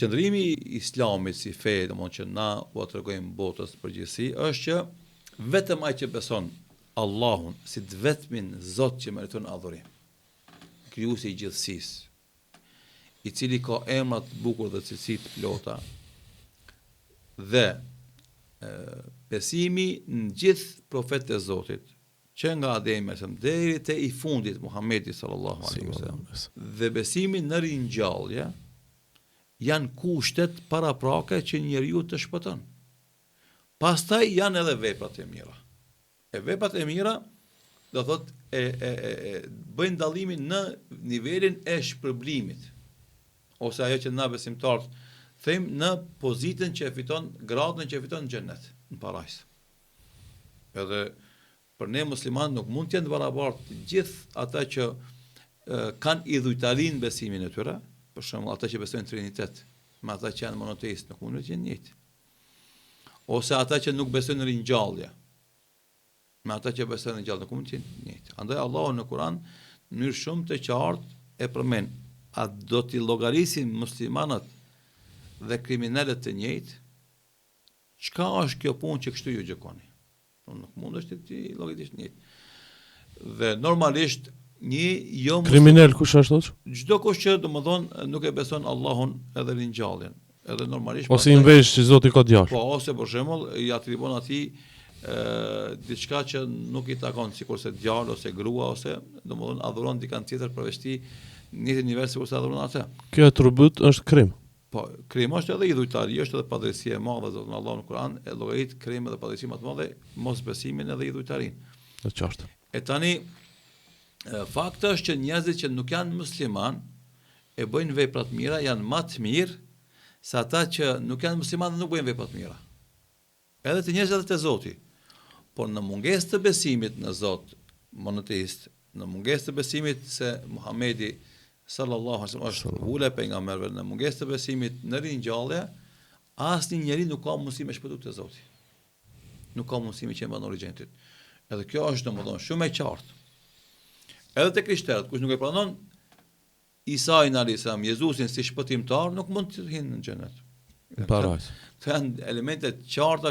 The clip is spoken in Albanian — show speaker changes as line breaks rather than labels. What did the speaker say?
qëndrimi i islamit si fe, domthonjë që na u tregojmë botës përgjithësi, është që vetëm ai që beson Allahun si të vetmin Zot që meriton adhurim, krijuesi i gjithësisë, i cili ka emra të bukur dhe cilësi të plota, dhe besimi në gjithë profetët e Zotit, që nga Ademi deri te i fundit Muhamedi sallallahu alaihi wasallam, dhe besimi në ringjallje janë kushtet paraprake që njeriu të shpëton. Pastaj janë edhe veprat e mira. E veprat e mira do thot bëjnë dallimin në nivelin e shpërblimit, ose ajo që na besimtarët them në pozitën që e fiton, gradën që e fiton në xhenet, në parajs. Edhe për ne musliman nuk mund të jenë barabartë gjithë ata që kanë idhujtarin besimin e tyre, për shembull ata që besojnë trinitet, me ata që janë monoteist, nuk mund të jenë njëjtë. Ose ata që nuk besojnë në ringjallje, me ata që besojnë në ringjallje, nuk mund të jenë njëjtë. Andaj Allahu në Kur'an në mënyrë shumë të qartë e përmend, a do t'i llogarisin muslimanët dhe kriminalet të njëjtë? Çka është kjo punë që kështu ju gjykoni? Nuk mund është ti llogarisht njëjtë. Dhe normalisht një
kriminal kush është?
Çdo kush që domethënë nuk e beson Allahun edhe ringjalljen. Edhe normalisht
ose i vesh si Zoti ka djalë.
Po, ose për shembull i atribon atij diçka që nuk i takon, sikurse djalë ose grua, ose domethënë adhuron dikant tjetër përveç tij, në një univers ose adhuron atë.
Kjo atribut është krim.
Po, krim është edhe idhujtari, është edhe padrejësia e madhe, Zoti Allahu në Kur'an e llogarit krim dhe padrejësi më të madhe, mosbesimin edhe idhujtarin.
Është qartë.
E tani fakti është që njerëzit që nuk janë musliman e bëjnë vepra të mira, janë më të mirë se ata që nuk janë musliman dhe nuk bëjnë vepra të mira. Edhe të njerëzit edhe të Zoti. Por në mungesë të besimit në Zot monoteist, në mungesë të besimit se Muhamedi sallallahu alaihi wasallam është ula pejgamberëve, në mungesë të besimit në ringjallje, asnjë njeri nuk ka mundësi me shpëtu te Zoti. Nuk ka mundësi me qenë banor i xhenetit. Edhe kjo është domosdoshmë shumë e qartë. Edhe te krishterët, kush nuk e pranon Isain alayhis salam, Jezusin si shpëtimtar, nuk mund të hyjë në xhenet.
Parajs.
Këto janë elemente të qarta